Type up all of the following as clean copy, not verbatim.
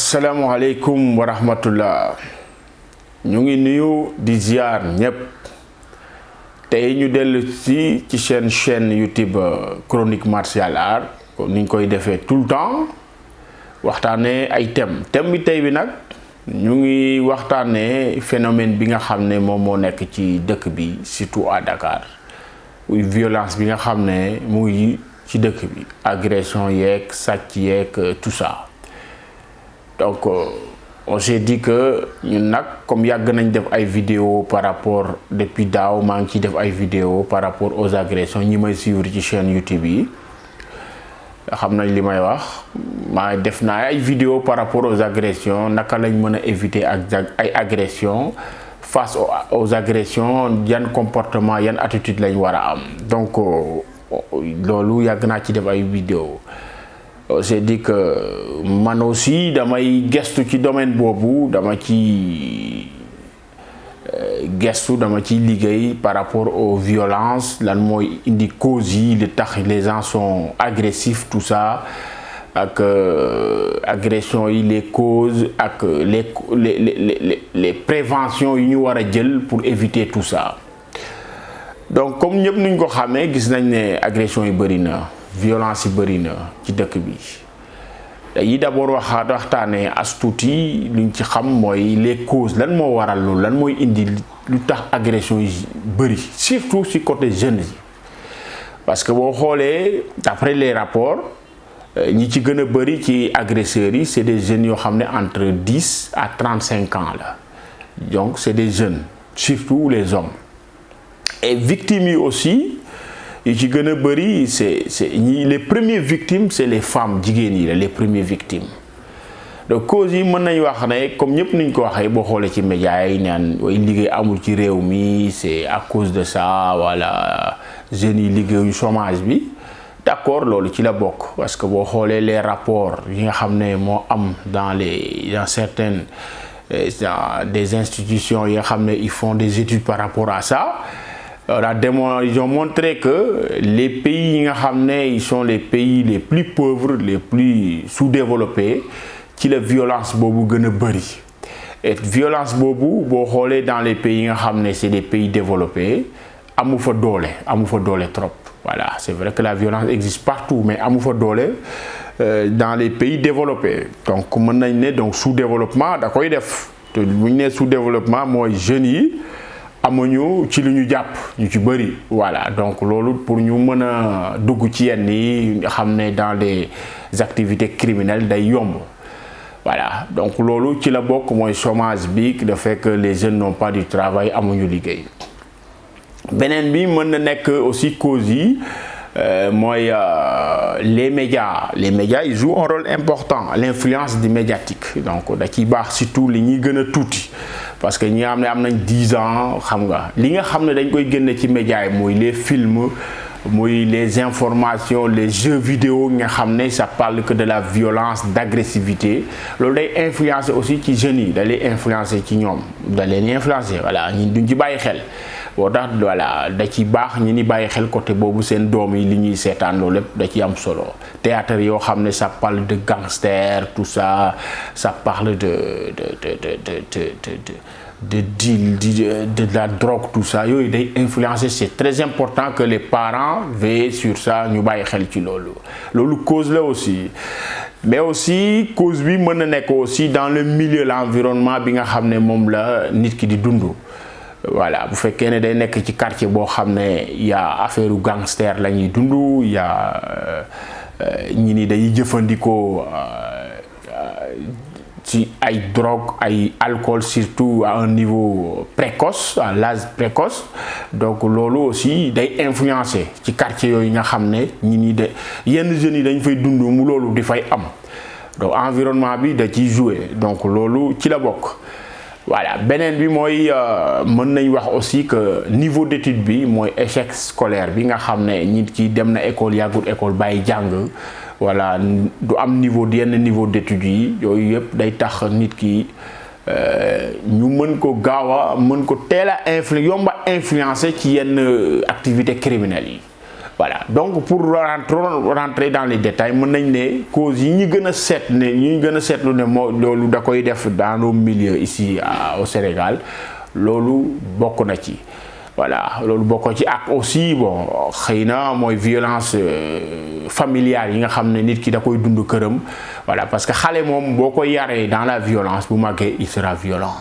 asalaamaaleykum wa rahmatullah ñu ngi nuyu di ziar ñëpp tey ñu dellu ci chaîne YouTube Chronique Martial Art ni ñu koy defee tout le temps waxtaanee ay thème bi tey bi nag ñu ngi waxtaanee phénomène bi nga xam ne moom moo nekk ci dëkk bi surtout à Dakar muy violence bi nga xam ne mu ngi ci dëkk bi agression yeeg sàcc yeeg tout ça. Donc on s'est dit que ñun nag comme yàgg nañ def ay vidéo par rapport depuis daaw maa ngi ciy def ay vidéo par rapport aux agressions ñi may suivre ci chaîne YouTube yi xam nañ li may wax maa def naa ay vidéo par rapport aux agressions naka lañ mën a éviter ak ay agressions face aux agressions yan comportement yan attitude lañ war a am donc loolu yàgg naa ci def ay vidéo. J'ai dit que man aussi damay gestu ci domaine boobu dama ci gestu dama ci liggéey par rapport aux violences lan mooy indi causes yi li tax les gens sont agressifs tout ça ak agression yi les causes ak les préventions yi ñu war a jël pour éviter tout ça. Donc comme ñëpp nuñ ko xamee gis nañ ne agression yi bëri na violence yi bëri na ci dëkk bi yi d'abord waxtaanee as tuuti luñ ci xam mooy les causes lan moo waral loolu lan mooy indi lu tax agression yi bëri surtout ci côté jeunes yi parce que boo xoolee d'après les rapports ñi ci gën a bëri ci agresseurs yi c'est des jeunes yoo xam ne entre 10 à 35 ans la donc c'est des jeunes surtout les hommes et victimes yi aussi yi ci gën a bëri c'est les premières victimes c'est les femmes jigéen yi la les premières victimes donc causes yi mën nañ wax ne comme ñëpp niñ ko waxee boo xoolee ci médias yi naan way liggéey amul ci réew mi c'est à cause de ça voilà jeunes yi liggéeyuñu chômage bi d'accord loolu ci la bokk parce que boo xoolee les rapports yi nga xam ne moo am dans certaines des institutions yi nga xam ne ils font des études par rapport à ça. Ils ont montré que les pays yi nga xam ne ils sont les pays les plus pauvres les plus sous-développés ci la violence boobu gën a bëri et violence boobu boo xoolee dans les pays yi nga xam ne c'est des pays développés amu fa doole trop voilà c'est vrai que la violence existe partout mais amu fa doole dans les pays développés donc mën nañ ne donc sous-développement da koy def te bu ñu nee sous-développement mooy jeunes yi amuñu ci lu ñu jàpp ñu ci bëri voilà donc loolu pour ñu mën a dugg ci yenn yi nga xam ne dans des activités criminelles day yomb voilà donc loolu ci la bokk mooy chômage bi le fait que les jeunes n'ont pas du travail amuñu liggéey beneen bi mën na nekk aussi cause yi mooy les médias ils jouent un rôle important l'influence du médiatique donc da ciy baax surtout li ñuy gën a tuuti parce que ñi am ne am nañ 10 ans xam nga li nga xam ne dañ koy génne ci médias yi muy les films muy les informations les jeux vidéo nga xam ne ça parle que de la violence d'agressivité loolu day influencer aussi ci jeunes yi da lay influencer ci ñoom da leen influencer voilà ñi duñ ci bàyyi xel boo tax voilà da ci baax ñi ni bàyyi xel côté boobu seen doom yi li ñuy seetaan loolu lépp da ci am solo théâtre yoo xam ne ça parle de gangster tout ça ça parle de deal de la drogue tout ça yooyu day influencer c'est très important que les parents veillent sur ça ñu bàyyi xel ci loolu cause la aussi mais aussi cause bi mën na nekk aussi dans le milieu l'environnement bi nga xam ne moom la nit ki di dund voilà bu fekkee ne day nekk ci quartier boo xam ne y a affaire u gangster la ñuy dund y a ñi ni dañuy jëfandikoo ci ay drogue ay alcool surtout à un niveau précoce à l'âge précoce donc loolu aussi day influencer ci quartier yooyu nga xam ne ñi ni de yenn jeunes yi dañ fay dund mu loolu di fay am donc environnement bi da ciy jouer donc loolu ci la bokk voilà beneen bi mooy mën nañ wax aussi que niveau d'étude bi mooy échec scolaire bi nga xam ne nit ki dem na école yàggut école bàyyi jàng voilà du am yenn niveau d'études yi yooyu yëpp day tax nit ki ñu mën ko gaaw a mën ko teel a yomba influencer ci yenn activités criminelles yi voilà donc pour rentrer dans les détails mën nañ ne causes yi ñu gën a seetlu ne loolu da koy def dans nos milieux ici au Sénégal loolu bokk na ci. Voilà loolu bokk ci ak aussi bon xëy na mooy violence familiale yi nga xam ne nit ki da koy dund këram voilà parce que xale moom boo ko yaree dans la violence bu màggee il sera violent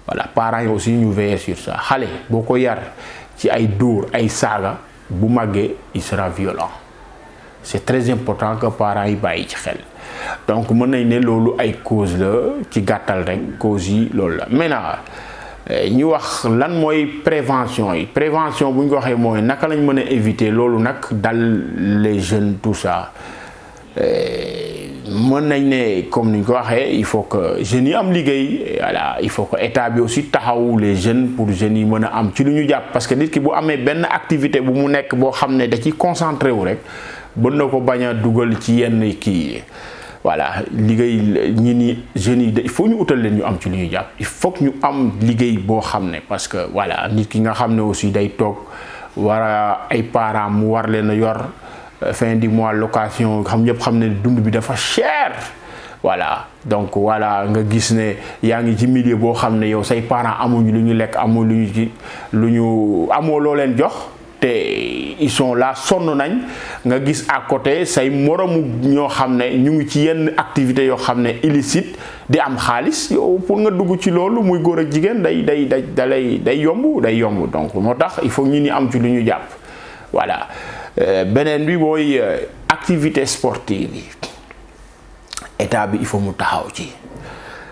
voilà parents yi aussi ñu veiller sur ça xale boo ko yar ci ay dóor ay saaga bu màggee il sera violent c'est très important que parents yi bàyyi ci xel donc mën nañ ne loolu ay cause la ci gàttal rek cause yi loolu la maintenant ñu wax lan mooy prévention yi prévention bu ñu ko waxee mooy naka lañ mën a éviter loolu nag dal les jeunes tout ça mën nañ ne comme ni ñu ko waxee il faut que jeunes yi am liggéey voilà il faut que état bi aussi taxawu les jeunes pour jeunes yi mën a am ci lu ñu jàpp parce que nit ki bu amee benn activité bu mu nekk boo xam ne da ciy concentré wu rek mën na ko bañ a dugal ci yenn kii voilà liggéey ñi ni jeunes yi il faut ñu utal leen ñu am ci lu ñuy jàpp il faut que ñu am liggéey boo xam ne parce que voilà nit ki nga xam ne aussi day toog war a ay parents mu war leen a yor fin du mois location xam ñëpp xam ne dund bi dafa cher voilà donc voilà nga gis ne yaa ngi ci milieu boo xam ne yow say parents amuñu lu ñu lekk amuñu lu ñu amoo loo leen jox te ils sont là sonn nañ nga gis à côté say moromu ñoo xam ne ñu ngi ci yenn activités yoo xam ne illicite di am xaalis yow pour nga dugg ci loolu muy góor ak jigéen day yomb donc moo tax il faut ñu ni am ci lu ñu jàpp voilà beneen bi mooy activité sportive yi état bi il faut mu taxaw ci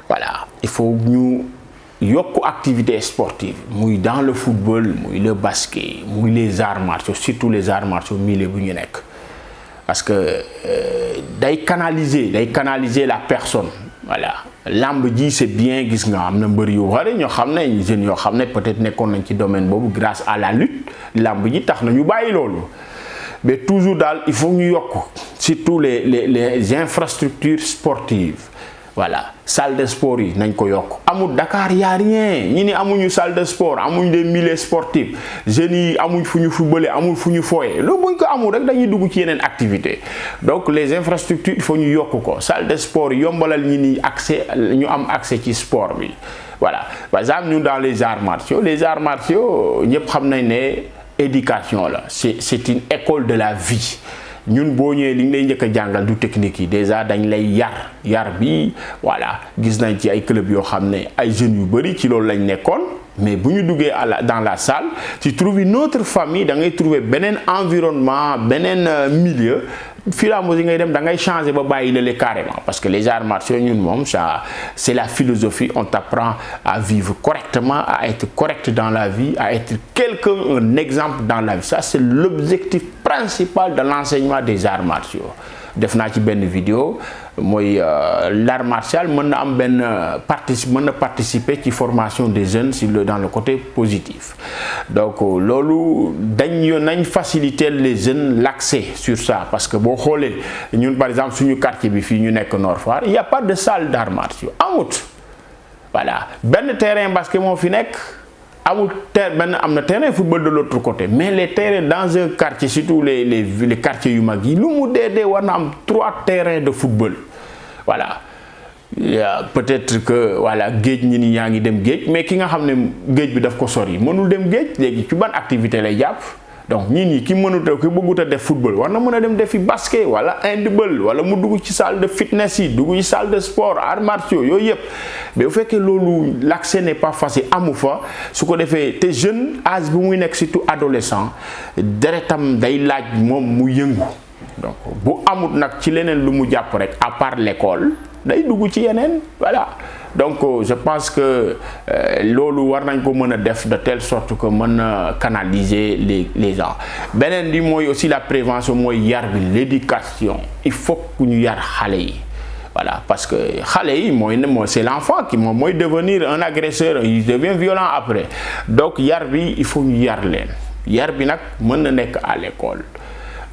voilà il faut ñu yokku activité sportive muy dans le football muy le basket muy les arts martiaux surtout les arts martiaux milieu bu ñu nekk parce que day canaliser la personne voilà lamb ji c'est bien gis nga am na mbër yu bari ñoo xam ne jeunes yoo xam ne peut-être nekkoon nañ ci domaine boobu grâce à la lutte lamb ji tax na ñu bàyyi loolu mais toujours daal il faut ñu yokk surtout les infrastructures sportives voilà salle de sport yi nañ ko yokk amul Dakar y a rien ñi ni amuñu salle de sport amuñ des milieux sportifs jeunes yi amuñ fu ñu footballé amul fu ñu fooyee loolu buñ ko amul rek dañuy dugg ci yeneen activité donc les infrastructures il faut ñu yokk ko salle de sport yombalal ñi ni accès ñu am accès ci sport bi voilà par exemple ñun dans les arts martiaux ñëpp xam nañ ne éducation la c'est une école de la vie ñun boo ñëwee li ñu lay njëkk a jàngal du technique yi déjà dañ lay yar bi voilà gis nañ ci ay club yoo xam ne ay jeunes yu bari ci loolu lañ nekkoon mais bu ñu duggee dans la salle tu trouves une autre famille da ngay trouver beneen environnement beneen milieu fii la musique ngay dem da ngay changer ba bàyyi lale carrément parce que les arts martiaux ñun moom ça c'est la philosophie on t'apprend à vivre correctement à être correct dans la vie à être quelqu'un un exemple dans la vie ça c'est l'objectif principal de l'enseignement des arts martiaux def naa ci benn vidéo mooy l'art martial mën na am benn participer ci formation des jeunes dans le côté positif donc loolu nañ faciliter les jeunes l'accès sur ça parce que boo xoolee ñun par exemple suñu quartier bi fii ñu nekk Nord Foire il y a pas de salle d'arts martiaux amut voilà benn terrain basket moo fi nekk amul am na terrain football de l'autre côté mais les terrains dans un quartier surtout les quartiers yu mag yi lu mu dee war na am 3 terrains de football voilà peut-être que voilà géej ñi ni yaa ngi dem géej mais ki nga xam ne géej bi daf ko sori mënul dem géej léegi ci ban activité lay jàpp donc ki bëggut a def football war na mën a dem defi basket wala handball wala mu dugg ci salle de fitness yi dugg ci salle de sport arts martiaux yooyu yëpp mais bu fekkee loolu l'accès n'est pas facile amu fa su ko defee te jeune âge bi muy nekk surtout adolescent deretam day laaj moom mu yëngu donc bu amut nag ci leneen lu mu jàpp rek à part l'école day dugg ci yeneen voilà donc je pense que loolu war nañ ko mën a def de telle sorte que mën na canaliser les gens beneen bi mooy aussi la prévention mooy yar bi l'éducation il faut que ñu yar xale yi voilà parce que xale yi mooy c'est l'enfant qui moom mooy devenir un agresseur il devient violent après donc yar bi il faut ñu yar leen yar bi nag mën na nekk à l'école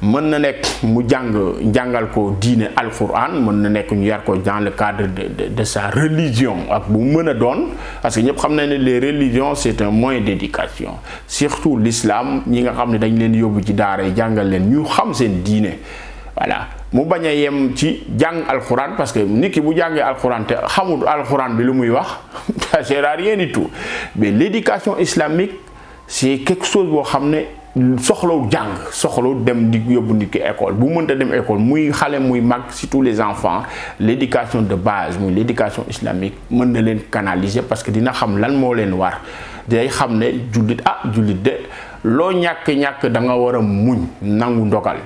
mën na nekk mu jàngal ko diine alquran, mën na nekk ñu yar ko dans le cadre de sa religion ak bu mën a doon, parce que ñëpp xam nañ ne les religions c'est un moyen d'éducation, surtout l'islam ñi nga xam ne dañ leen yóbbu ci daara yi jàngal leen ñu xam seen diine. Voilà, mu bañ a yem ci jàng alquran, parce que nit ki bu jàngee alquran te xamul alquran bi lu muy wax ça sert à rien du tout. Mais l'éducation islamique c'est quelque chose boo xam ne soxlaw jàng, soxlaw dem di yóbbu nit ki école, bu mënta dem école muy xale muy mag, surtout les enfants, l'éducation de base muy l'éducation islamique mën na leen canaliser, parce que dina xam lan moo leen war, day xam ne jullit jullit de loo ñàkk-ñàkk da nga war a muñ nangu ndogal.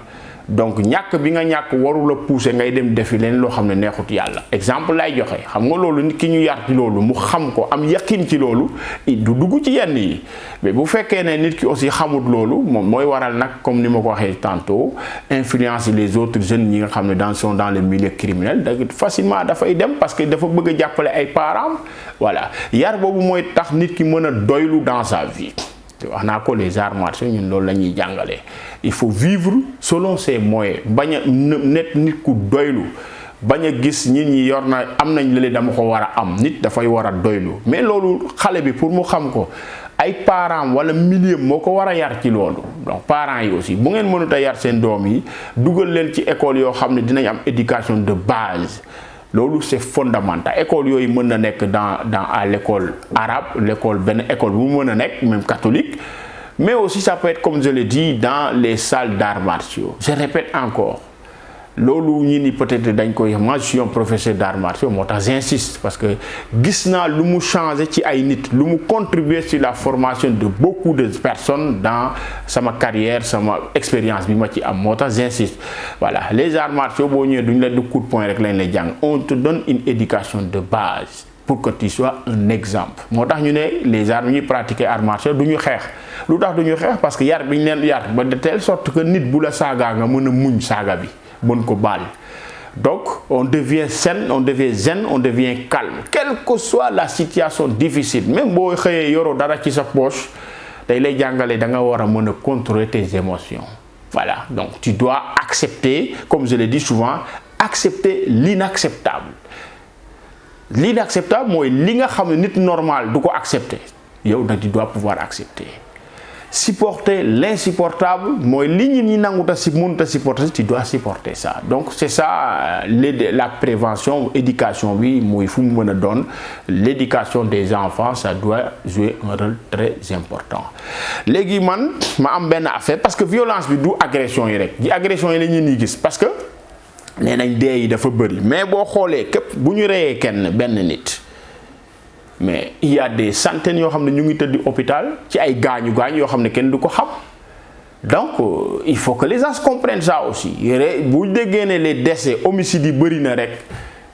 Donc ñàkk bi nga ñàkk waru la pousser ngay dem defi leen loo xam ne neexut yàlla. Exemple lay joxe, xam nga loolu nit ki ñu yar ci loolu mu xam ko am yaqin ci loolu du dugg ci yenn yi. Mais bu fekkee ne nit ki aussi xamut loolu moom mooy waral nag comme ni ma ko waxee tantôt influencer les autres jeunes ñi nga xam ne sont dans le milieu criminel da facilement dafay dem parce que dafa bëgg a jàppale ay parents. Voilà, yar boobu mooy tax nit ki mën a doylu dans sa vie. wax naa ko les arts martiaux ñun loolu la ñuy jàngalee, il faut vivre selon ses moyens, bañ a net nit ku doylu, bañ a gis nit ñi yor na am nañ lële dama ko war a am, nit dafay war a doylu. Mais loolu xale bi pour mu xam ko ay parents wala milieu moo ko war a yar ci loolu. Donc parents yi aussi bu ngeen mënut a yar seen doom yi dugal leen ci école yoo xam ne dinañ am éducation de base. Loolu c'est fondamental. École yooyu mën na nekk à l'école arabe, l'école benn école bu mën a nekk même catholique, mais aussi ça peut être comme je l'ai dit dans les salles d'arts martiaux. Je répète encore, loolu ñi ni peut-être dañ koy, moi je suis un professeur d'arts martiaux moo tax j'insiste, parce que gis naa lu mu changer ci ay nit, lu mu contribuer sur la formation de beaucoup de personnes dans sama carrière, sama expérience bi ma ci am, moo tax j'insiste. Voilà, les arts martiaux boo ñëwee duñ la du coup de poing rek lañ lay jàng, on te donne une éducation de base pour que tu sois un exemple. Moo tax ñu ne les arts ñuy pratiquer arts martiaux du ñu xeex. Lu tax du ñu xeex? Parce que yar bi ñu leen yar ba de telle sorte que nit bu la saagaa nga mën a muñ saaga bi bon ko baal. Donc on devient zen, on devient calme, quelle que soit la situation difficile. Même boo xëyee yoroo dara ci sa poche day lay jàngale da nga war a mën a contrôler tes émotions. Voilà, donc tu dois accepter, comme je le dis souvent, accepter l'inacceptable. L'inacceptable mooy li nga xam ne nit normal du ko accepter, yow nag tu dois pouvoir accepter. Supporter l'insupportable, mooy li ñi nanguta si mënuta supporter, tu dois supporter ça. Donc c'est ça la prévention, éducation bi mooy fu mu mën a doon, l'éducation des enfants ça doit jouer un rôle très important. Léegi man ma am benn affaire, parce que violence bi du agression yi rek, di agression yi la ñuy gis, parce que nee nañ dee yi dafa bëri, mais boo xoolee képp bu ñu reyee kenn benn nit, mais il y a des centaines yoo xam ne ñu ngi tëdd hôpital ci ay gaañu yoo xam ne kenn du ko xam. Donc il faut que les gens comprennent ça aussi. bu déggee ne les décès homicides yi bëri na rek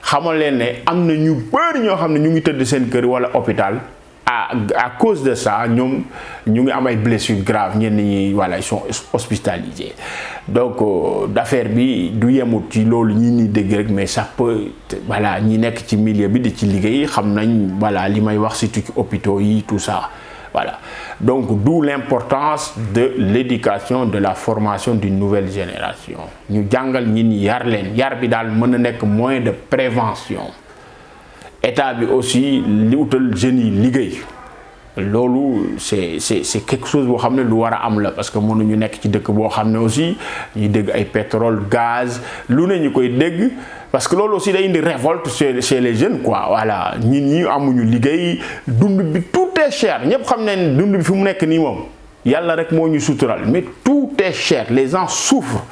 xamal leen ne am na ñu bëri ñoo xam ne ñu ngi tëdd seen kër wala hôpital à cause de ça ñoom ñu ngi am ay blessures graves, ñenn ñi voilà ils sont hospitalisés. Donc d'affaire bi du yemut ci loolu ñi ni dégg rek, mais ça peut voilà ñi nekk ci milieu bi di ci liggéey xam nañ voilà li may wax surtout ci hôpitaux yi tout ça. Voilà, donc d'où l'importance de l'éducation, de la formation d'une nouvelle génération. Ñu jàngal ñi ni yar leen, yar bi daal mën na nekk moyen de prévention. État bi aussi li utal jeunes yi liggéey, loolu c'est quelque chose boo xam ne lu war a am la, parce que mënuñu nekk ci dëkk boo xam ne aussi ñuy dégg ay pétrole gaz lu ne ñu koy dégg, parce que loolu aussi day indi révolte chez les jeunes quoi. Voilà, ñi amuñu liggéey, dund bi tout est cher, ñëpp xam ne dund bi fi mu nekk nii moom yàlla rek moo ñu sutural, mais tout est cher, les gens souffrent.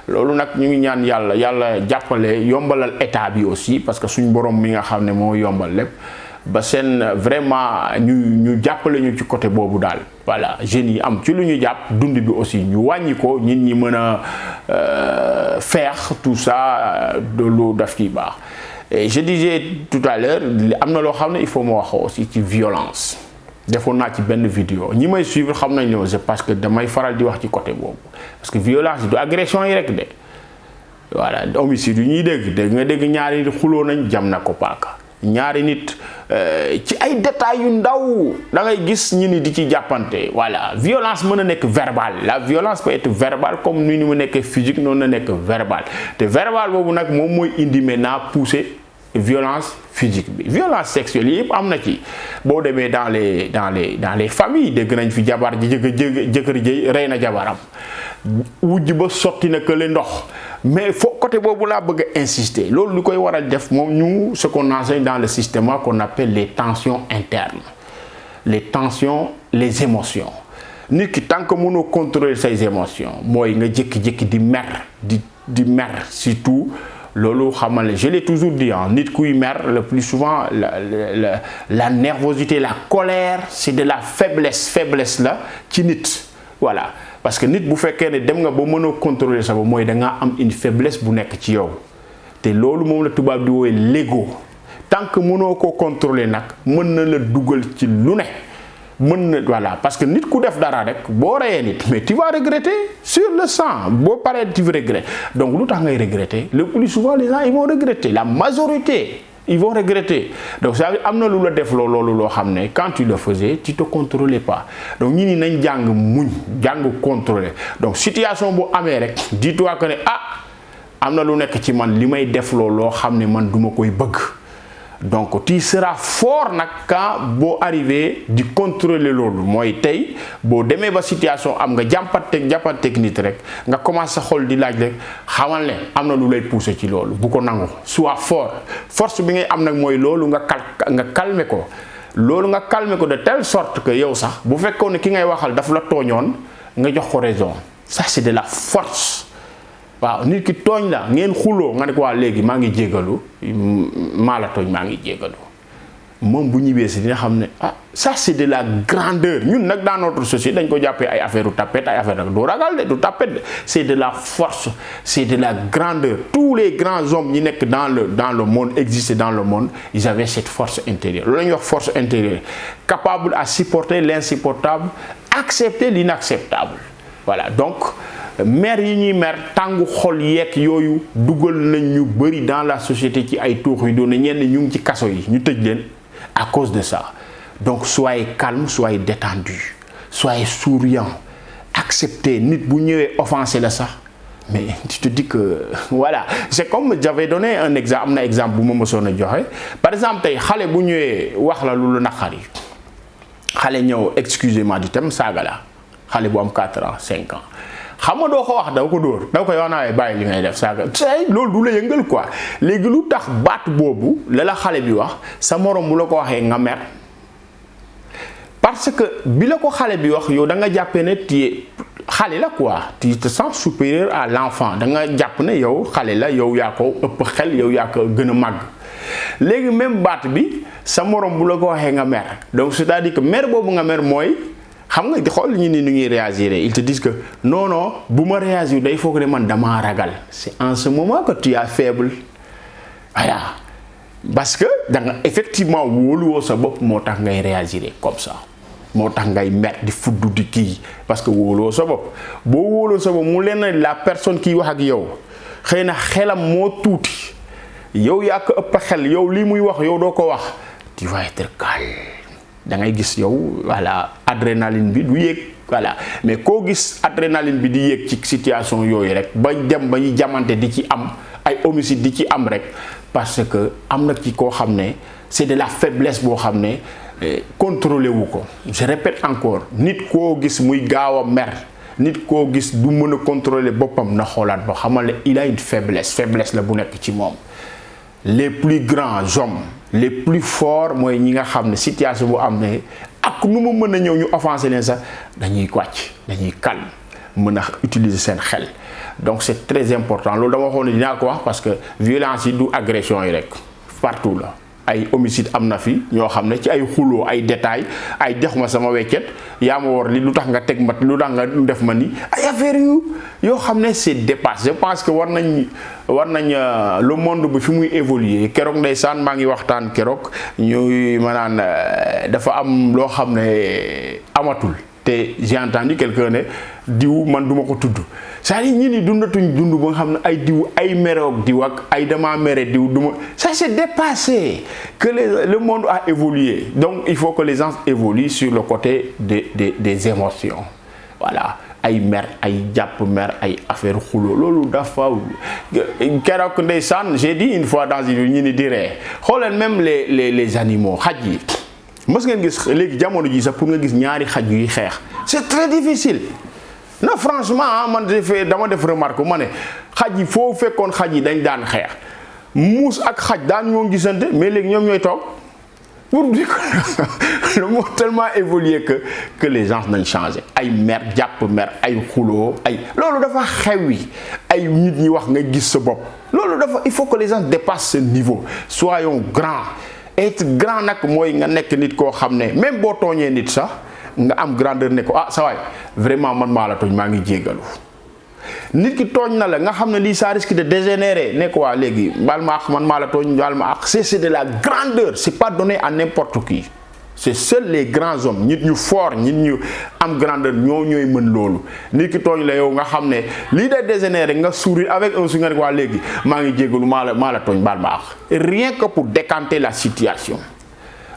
Loolu nag ñu ngi ñaan yàlla jàppale yombalal état bi aussi, parce que suñ borom mi nga xam ne moo yombal lépp, ba seen vraiment ñu jàppale ñu ci côté boobu daal. Voilà, jeunes yi am ci lu ñu jàpp, dund bi aussi ñu wàññi ko, nit ñi mën a faire tout ça de l'eau daf ciy baax. Et je disais tout à l'heure am na loo xam ne il faut ma wax aussi ci violence. Defoon naa ci benn vidéo ñi may suivre xam nañ ne c'est parce que damay faral di wax ci côté boobu, parce que violence du agression yi rek de. Voilà, homicide yu ñuy dégg nga dégg ñaari xuloo nañ jam na ko paaka, ñaari nit ci ay détails yu ndaw da ngay gis ñi ni di ci jàppante. Voilà, violence mën na nekk verbale, la violence peut être verbale comme ni mu nekk physique noonu na nekk verbal te verbal boobu nag moom mooy indi maintenant pousser violence physique bi. Violence sexuelle yëpp am na ci boo demee dans les familles dégg nañ fi jabar ji jëkkër ji rey na jabaram wujj ba sotti na kële ndox. Mais côté boobu laa bëgg a insister loolu lu koy waral def moom ñu ce qu'on enseigne dans le système qu'on appelle les tensions internes, les tensions, les émotions. Nit ki tant que mënoo contrôler ses émotions mooy nga jékki-jékki di mer di mer surtout loolu xamal je l'ai toujours dit nit kuy mer le plus souvent la nervosité, la colère, c'est de la faiblesse la ci nit. Voilà, parce que nit bu fekkee ne dem nga ba mënoo contrôler sa bopp mooy da ngaa am une faiblesse bu nekk ci yow te loolu moom la tubaab di woowee l'ego. Tant que mënoo ko contrôler nag mën na la dugal ci lu ne mën na voilà parce que nit ku def dara rek boo reyee nit mais tu vas regretter sur le sang boo paree tu vas regretter. Donc lu tax ngay regretter le plus souvent les gens ils vont regretter, la majorité ils vont regretter. Donc ça am na lu la def loolu loo xam ne quand tu le faisais tu te contrôlais pas. Donc ñi ni nañ jàng muñ jàng contrôler. Donc situation bu amee rek dis-toi que ne am na lu nekk ci man li may def loo xam ne man duma koy bëgg. Donc tu seras fort nag quand boo arrivé di contrôler loolu mooy tey boo demee ba situation am nga jàppanteeg nit rek nga commencé sa xol di laaj rek xamal ne am na lu lay pousser ci loolu bu ko nangu sois fort. Force bi ngay am nag mooy loolu nga calmer ko loolu nga calmer ko de telle sorte que yow sax bu fekkoon ne ki ngay waxal daf la tooñoon nga jox ko raison. Ça c'est de la force. waaw nit ki tooñ la ngeen xuloo nga ne ko waa léegi maa ngi jégalu maa la tooñ maa ngi jégalu moom bu ñibbee si dina xam ne ça c'est de la grandeur. Ñun nag dans notre société dañ ko jàppee ay affaire u tapette ay affaire nag du ragal de du tapette de c'est de la force, c'est de la grandeur. Tous les grands hommes ñi nekk dans le monde existaient dans le monde ils avaient cette force intérieure. Loolu la ñuy wax force intérieure, capable à supporter l'insupportable, accepter l'inacceptable. Voilà, donc mer yi ñuy mer tàngu xol yeeg yooyu dugal nañ ñu bëri dans la société ci ay tuux yu doon ñenn ñu ngi ci kaso yi ñu tëj leen à cause de ça. Donc soyez calme, soyez détendu, soyez souriant, acceptez. Nit bu ñëwee offensé la sax mais tu te dis que voilà c'est comme j'avais donné un exemple am na exemple bu ma mësoon a joxe. Par exemple tey xale bu ñëwee wax la lu naqari xale ñëw excusez-moi du terme saaga la xale bu am 4 ans 5 ans. xam nga doo ko wax daw ko dóor daw ko yow naa bàyyi li ngay def saaga tey loolu du la yëngal quoi. Léegi lu tax baat boobu la xale bi wax sa morom bu la ko waxee nga mer parce que bi la ko xale bi wax yow da nga jàppee ne xale la quoi tu te sens supérieur à l'enfant da nga jàpp ne yow xale la yow yaa ko ëpp xel yow yaa ko gën a màgg. Léegi même baat bi sa morom bu la ko waxee nga mer donc c'est-à-dire que mer boobu nga mer mooy. xam nga di xool ñi ni nu ñuy réagir ils te disent que non bu ma réagir day foog ne man damaa ragal. C'est en ce moment que tu es faible voilà parce que da nga effectivement wóoluwoo sa bopp moo tax ngay réagir comme ça moo tax ngay mer di fuddu di kii parce que wóoluwoo sa bopp boo wóoloo sa bopp mu leen la personne kiy wax ak yow xëy na xelam moo tuuti yow yaa ko ëpp xel yow lii muy wax yow doo ko wax tu vas être calme. Da ngay gis yow voilà adrénaline bi du yéeg voilà mais koo gis adrénaline bi di yéeg ci situation yooyu rek ba dem ba ñu jamante di ci am ay homicide di ci am rek parce que am na ci koo xam ne c'est de la faiblesse boo xam ne contrôlé wu ko. Je répète encore nit koo gis muy gaaw a mer nit koo gis du mën a contrôler boppam na xoolaat ba xamal ne il a une faiblesse la bu nekk ci moom. Les plus grands hommes les plus forts mooy ñi nga xam ne situation bu am ne ak nu mu mën a ñëw ñu offensé leen sax dañuy wàcc dañuy calme mën a utiliser seen xel. Donc c'est très important loolu dama waxoon ne dinaa ko wax parce que violence yi du agression yi rek partout la ay homicide am na fi ñoo xam ne ci ay xuloo ay détails ay jox ma sama weccet yaa ma war li lu tax nga teg ma lu tax nga def ma ni ay affaire yoo xam ne c'est dépassé. Je pense que war nañ le monde bi fi muy évoluer keroog ndeysaan maa ngi waxtaan keroog ñuy maanaam dafa am loo xam ne amatul te j'ai entendu quelqu'un ne diw man duma ko tudd c'est-à-dire ñi ni dundatuñ dund ba nga xam ne ay diw ay meroog diw ak ay dama mere diw duma ça c'est dépassé que le monde a évolué donc il faut que les gens évoluent sur le côté des émotions voilà ay mer ay jàpp mer ay affaire xulo loolu dafa keroog ndeysaan j'ai dit une fois dans une ñi ni di ree xooleen même les animaux xaj yi mës ngeen gis léegi jamono ji sax pour nga gis ñaari xaj yuy xeex c'est très difficile non franchement man dama def remarque ma ne xaj yi foo fekkoon xaj yi dañ daan xeex muus ak xaj daan ñoo gisante mais léegi ñoom ñooy toog pour dire que le monde tellement évolué que les gens nañ changé ay mer jàpp mer ay xuloo ay loolu dafa xewi ay nit ñi wax nga gis sa bopp loolu dafa il faut que les gens dépassent ce niveau soyons grands être grand nag mooy nga nekk nit koo xam ne même boo tooñee nit sax nga am grandeur ne ko ah sa waay vraiment man maa la tooñ maa ngi jéggalu nit ki tooñ na la nga xam ne lii ça risque de dégénérer ne ko waa léegi baal ma ak man maa la tooñ baal ma ak c'est de la grandeur c'est pas donné à n'importe qui c'est seuls les grands hommes nit ñu fort nit ñu am grandeur ñooy mën loolu nit ki tooñ la yow nga xam ne lii day dégénérer nga sourire avec un sourire nga ne waa léegi maa ngi jéggalu maa la tooñ baal ma ak rien que pour décanter la situation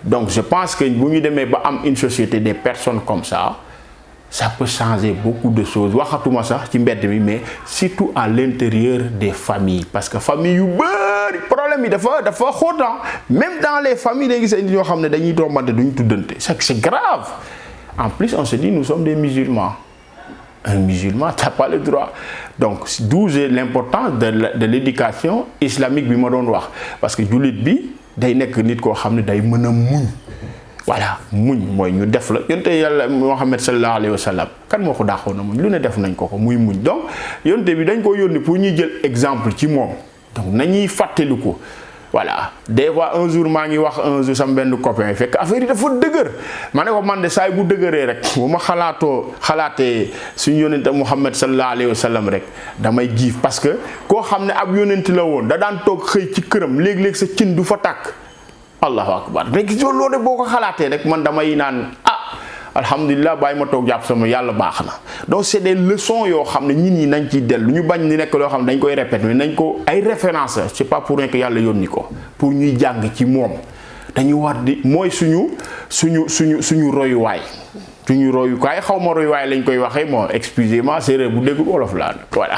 donc je pense que bu ñu demee ba am une société des personnes comme ça peut changer beaucoup de choses waxatuma sax ci mbedd mi mais surtout à l'intérieur des familles parce que famille yu bari problème yi dafa xóotan même dans les familles day gis ay nit ñoo xam ne dañuy tombante duñ tuddante c'est grave en plus on se dit nous sommes des musulmans un musulman t'as pas le droit donc d'où l'importance de l'éducation islamique bi ma doon wax parce que jullit bi day nekk nit koo xam ne day mën a muñ voilà muñ mooy ñu def la yonte yàlla Muhammad sallallahu alayhi wa sallam kan moo ko daaxoon na muñ lu ne def nañ ko muy muñ donc yonte bi dañ ko yónni pour ñuy jël exemple ci moom donc nañuy fàttali ko voilà des fois un jour maa ngi wax un jour sama benn copain fekk affaire yi dafa dëgër ma ne ko man de saay bu dëgëree rek bu ma xalaatee suñu yonente Muhammad sallallahu alayhi wa sallam rek damay giif parce que koo xam ne ab yonente la woon da daan toog xëy ci këram léeg-léeg sa cin du fa tàkk allahu akbar rek loolu de boo ko xalaatee rek man damay naan alhamdulilah bàyyi ma toog jàpp sama yàlla baax na donc c'est des leçons yoo xam ne nit ñi nañ ciy dellu ñu bañ ni nekk loo xam ne dañ koy répéter mais nañ ko ay références c'est pas pour rien que yàlla yónni ko pour ñuy jàng ci moom dañu war di mooy suñu royuwaay suñu royukaay xaw ma royuwaay lañ koy waxee bon excusez-moi séeréer bu déggul wolof laa voilà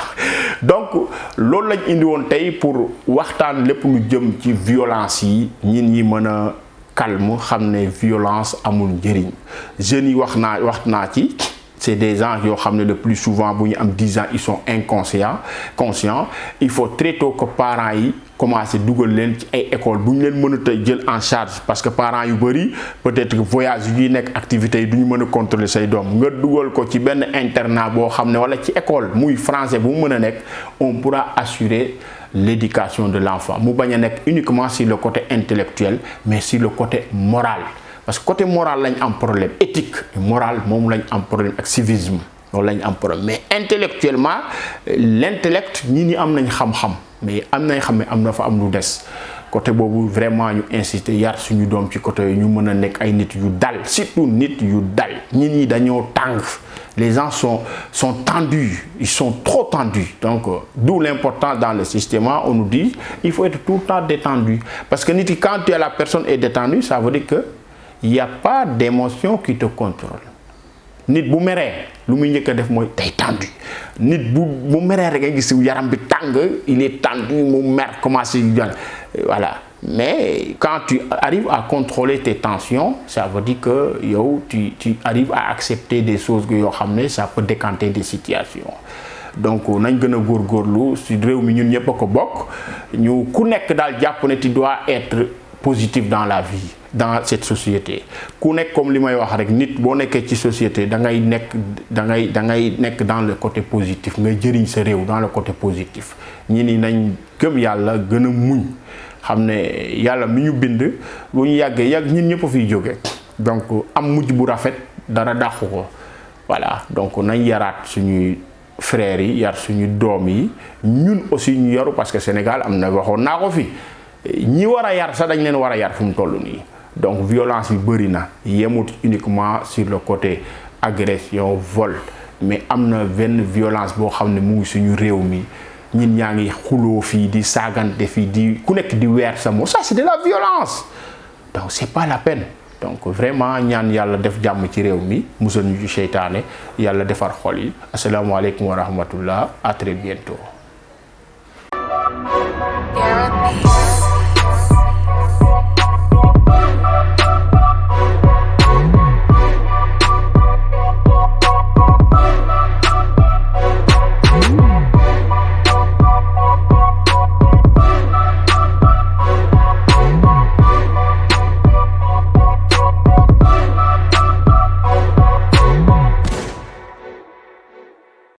donc loolu lañ indi woon tey pour waxtaan lépp lu jëm ci violence yi ñi mën a calme xam ne violence amul njëriñ jeunes yi wax naa ci c'est des gens yoo xam ne le plus souvent bu ñu am 10 ans ils sont conscients il faut très tôt que parents yi commencer dugal leen ci ay école bu ñu leen mën a jël en charge parce que parents yu bari peut-être que voyage yu ñuy nekk activités yi du ñu mën a contrôler say doom nga dugal ko ci benn internat boo xam ne wala ci école muy français bu mu mën a nekk on pourra assurer l'éducation de l'enfant mu bañ a nekk uniquement sur le côté intellectuel mais sur le côté moral parce que côté moral lañ am problème éthique et moral moom lañ am problème ak civisme loolu lañ am problème mais intellectuellement l'intellect ñi am nañ xam-xam mais am nañ xam ne am na fa am lu des côté boobu vraiment ñu insister yar suñu doom ci côté yooyu ñu mën a nekk ay nit yu dal surtout nit yu dal ñi dañoo tàng les gens sont tendus ils sont trop tendus donc d'où l'importance dans le système on nous dit il faut être tout le temps détendu parce que nit ki quand la personne est détendue ça veut dire que il y a pas d'émotion qui te contrôle nit bu meree lu muy njëkk a def mooy day tendu nit bu meree rek nga gis yaram bi tàng il est tendu mu mer commencé voilà mais quand tu arrives à contrôler tes tensions ça veut dire que yow tu arrives à accepter des choses yoo xam ne ça peut décanter des situations donc nañ gën a góorgóorlu si réew mi ñun ñëpp a ko bokk ñu ku nekk daal jàpp ne tu dois être positif dans la vie dans cette société ku nekk comme li may wax rek nit boo nekkee ci société da ngay nekk dans le côté positif ngay jëriñ sa réew dans le côté positif ñi ni nañ gëm yàlla gën a muñ xam ne yàlla mi ñu bind bu ñu yàgg ñun ñëpp a fiy jóge donc am mujj bu rafet dara dàqu ko voilà donc nañ yaraat suñuy frères yi yar suñu doom yi ñun aussi ñu yaru parce que Sénégal am na waxoon naa ko fi ñi war a yar sax dañ leen war a yar fu mu toll nii donc violence bi bëri na yemut uniquement sur le côté agression vol mais amna benn violence bo xamné mu ngi suñu réew mi ñin ñaa ngi xuloo fii di saagante fii di ku nekk di weer sa mo ça c'est de la violence donc c'est pas la peine donc vraiment ñaan yàlla def jàmm ci réew mi musal ñu ci seytaane yàlla defar xol yi asalaamaaleykum wa rahmatullah à très bientôt.